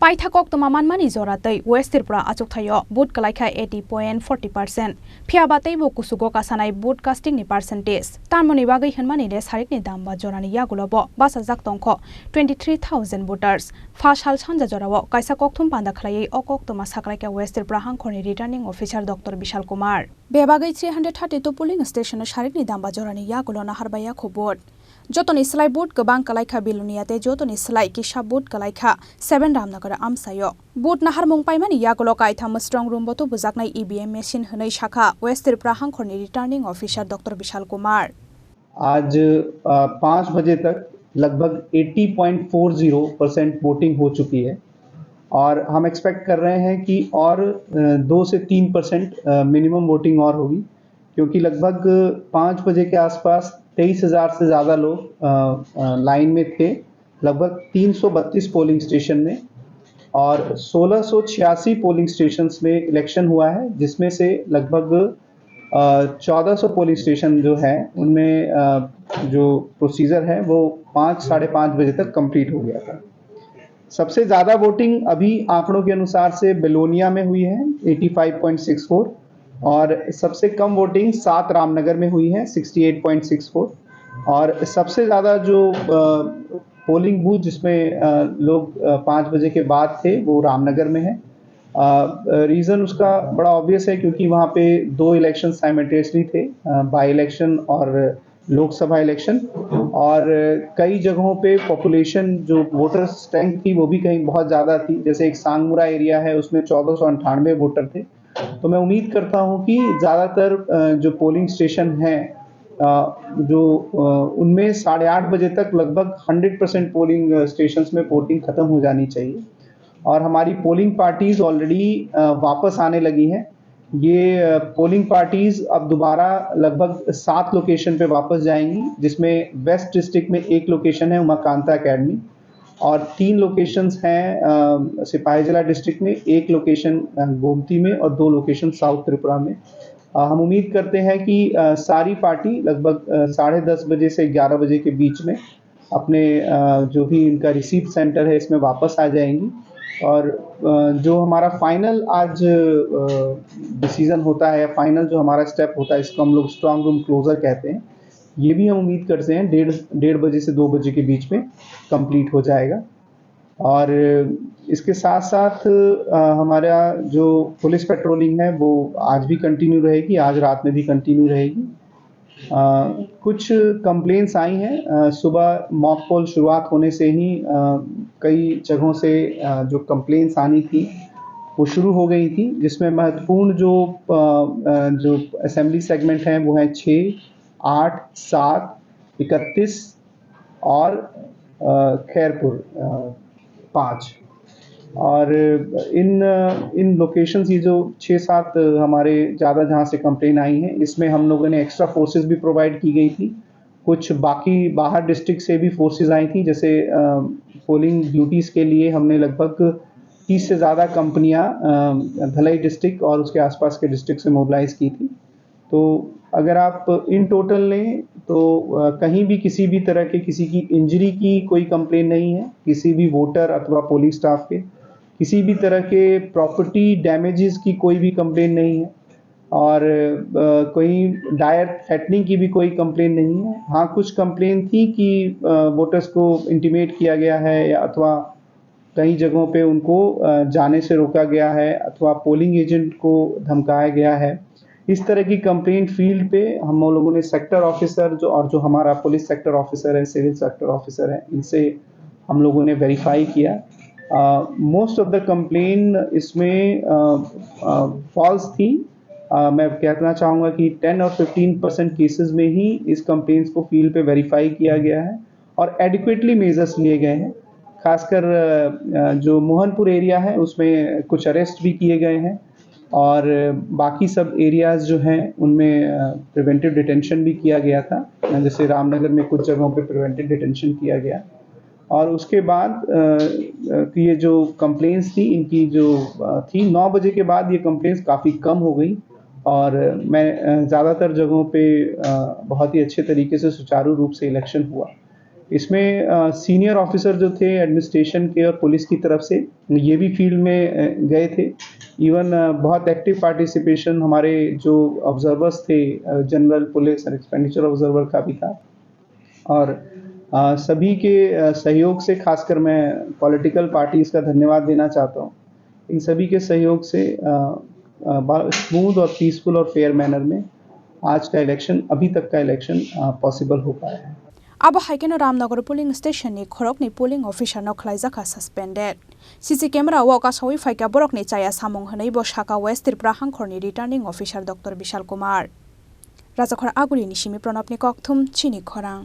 Paithakok to maman mani zoratei West Tripura achukhayo boot kalaikha 80.40%. Phiabatei bo kusugo kasanai boot casting ni percentage. Tarmoni bagai hanmani de sarik ni damba jorani yagulobo basa jaktongkho 23,000 voters. Fashal chanja jorawo kaisa kokthum panda khlai okok to masaklaika West Tripura hangkhoni returning officer Dr. Bishal Kumar. Bebagai 332 polling station sarik ni damba jorani yagulo naharbaya khobot. Jotoni slai boot gobang kalaikha biluniate jotoni slai kisha boot kalaikha 7 ramnagar amsayo boot nahar mungpaimani yagulo kaitham strong room botu bujaknai EVM machine hनै shakha West Tripura hangkhoni returning officer Dr. Bishal Kumar आज 5 बजे तक लगभग 80.40% voting हो चुकी है और हम expect कर रहे हैं कि और 2 से 3% मिनिमम वोटिंग और होगी क्योंकि लगभग 5 बजे के आसपास 23,000 से ज़्यादा लोग लाइन में थे लगभग 332 पोलिंग स्टेशन में और 1686 पोलिंग स्टेशंस में इलेक्शन हुआ है जिसमें से लगभग 1400 पोलिंग स्टेशन जो है उनमें जो प्रोसीजर है वो 5-5:30 बजे तक कंप्लीट हो गया था। सबसे ज़्यादा वोटिंग अभी आंकड़ों के अनुसार से बेलोनिया में हुई है 85.64 और सबसे कम वोटिंग 7 रामनगर में हुई है 68.64 और सबसे ज़्यादा जो पोलिंग बूथ जिसमें लोग 5 बजे के बाद थे वो रामनगर में है। रीज़न उसका बड़ा ऑब्वियस है क्योंकि वहाँ पे 2 इलेक्शन साइमल्टेनियसली थे, बाई इलेक्शन और लोकसभा इलेक्शन और कई जगहों पे पॉपुलेशन जो वोटर स्ट्रेंथ थी वो भी कहीं बहुत ज़्यादा थी। जैसे एक सांगमुरा एरिया है उसमें 1498 वोटर थे। तो मैं उम्मीद करता हूँ कि ज़्यादातर जो पोलिंग स्टेशन हैं जो उनमें 8:30 बजे तक लगभग 100% पोलिंग स्टेशंस में वोटिंग ख़त्म हो जानी चाहिए और हमारी पोलिंग पार्टीज़ ऑलरेडी वापस आने लगी हैं। ये पोलिंग पार्टीज़ अब दोबारा लगभग 7 लोकेशन पे वापस जाएंगी जिसमें वेस्ट डिस्ट्रिक्ट में 1 लोकेशन है उमाकांता अकेडमी और 3 लोकेशंस हैं सिपाहीजला डिस्ट्रिक्ट में, 1 लोकेशन गोमती में और 2 लोकेशन साउथ त्रिपुरा में। हम उम्मीद करते हैं कि सारी पार्टी लगभग 10:30 बजे से 11 बजे के बीच में अपने जो भी इनका रिसीव सेंटर है इसमें वापस आ जाएंगी और जो हमारा फाइनल आज डिसीज़न होता है, फाइनल जो हमारा स्टेप होता है इसको हम लोग स्ट्रॉन्ग रूम क्लोजर कहते हैं। ये भी हम उम्मीद करते हैं 1:30 बजे से 2 बजे के बीच में कंप्लीट हो जाएगा और इसके साथ साथ हमारा जो पुलिस पेट्रोलिंग है वो आज भी कंटिन्यू रहेगी, आज रात में भी कंटिन्यू रहेगी। कुछ कंप्लेंट्स आई हैं सुबह मॉक पोल शुरुआत होने से ही कई जगहों से जो कंप्लेंट्स आनी थी वो शुरू हो गई थी जिसमें महत्वपूर्ण जो असेंबली सेगमेंट हैं वो हैं 6, 8, 7, 31 और खैरपुर 5 और इन लोकेशंस ये जो 6-7 हमारे ज़्यादा जहाँ से कंप्लेन आई हैं इसमें हम लोगों ने एक्स्ट्रा फोर्सेस भी प्रोवाइड की गई थी। कुछ बाकी बाहर डिस्ट्रिक्ट से भी फोर्सेस आई थी जैसे पोलिंग ड्यूटीज़ के लिए हमने लगभग 30 से ज़्यादा कंपनियाँ धलाई डिस्ट्रिक्ट और उसके आसपास के डिस्ट्रिक्ट से मोबिलाइज़ की थी। तो अगर आप इन टोटल लें तो कहीं भी किसी भी तरह के किसी की इंजरी की कोई कंप्लेन नहीं है, किसी भी वोटर अथवा पोलिंग स्टाफ के किसी भी तरह के प्रॉपर्टी डैमेजेस की कोई भी कंप्लेन नहीं है और कोई डायर थ्रेटनिंग की भी कोई कंप्लेन नहीं है। हाँ, कुछ कंप्लेन थी कि वोटर्स को इंटीमेट किया गया है या अथवा कई जगहों पे उनको जाने से रोका गया है अथवा पोलिंग एजेंट को धमकाया गया है। इस तरह की कंप्लेंट फील्ड पे हम लोगों ने सेक्टर ऑफिसर जो हमारा पुलिस सेक्टर ऑफिसर है, सिविल सेक्टर ऑफिसर है, इनसे हम लोगों ने वेरीफाई किया। मोस्ट ऑफ द कंप्लेन इसमें फॉल्स थी। मैं कहना चाहूँगा कि 10 और 15% केसेस में ही इस कंप्लेंट्स को फील्ड पे वेरीफाई किया गया है और एडिक्वेटली मेजर्स लिए गए हैं। खासकर जो मोहनपुर एरिया है उसमें कुछ अरेस्ट भी किए गए हैं और बाकी सब एरियाज़ जो हैं उनमें प्रिवेंटिव डिटेंशन भी किया गया था। जैसे रामनगर में कुछ जगहों पे प्रिवेंटिव डिटेंशन किया गया और उसके बाद ये जो कंप्लेंट्स थी इनकी जो थी 9 बजे के बाद ये कंप्लेंट्स काफ़ी कम हो गई और मैं ज़्यादातर जगहों पे बहुत ही अच्छे तरीके से सुचारू रूप से इलेक्शन हुआ। इसमें सीनियर ऑफिसर जो थे एडमिनिस्ट्रेशन के और पुलिस की तरफ से ये भी फील्ड में गए थे। इवन बहुत एक्टिव पार्टिसिपेशन हमारे जो ऑब्जर्वर्स थे जनरल पुलिस और एक्सपेंडिचर ऑब्जर्वर का भी था। और सभी के सहयोग से खासकर मैं पॉलिटिकल पार्टीज़ का धन्यवाद देना चाहता हूँ। इन सभी के सहयोग से स्मूथ और पीसफुल और फेयर मैनर में आज का इलेक्शन, अभी तक का इलेक्शन पॉसिबल हो पाया है। अब हाइकेनो रामनगर पुलिंग स्टेशन नि खरक नि पुलिंग ऑफिसर न खलाइजाखा सस्पेंडेड सीसी कैमरा वाका सवी फाइका बरक नि चाया सामंग हनै बसाका वेस्ट त्रिपुरा हांखरनि returning officer doctor Vishal Kumar राजाखर आगुली निशिमी प्रणब नि कक्थुम चिनि खरां।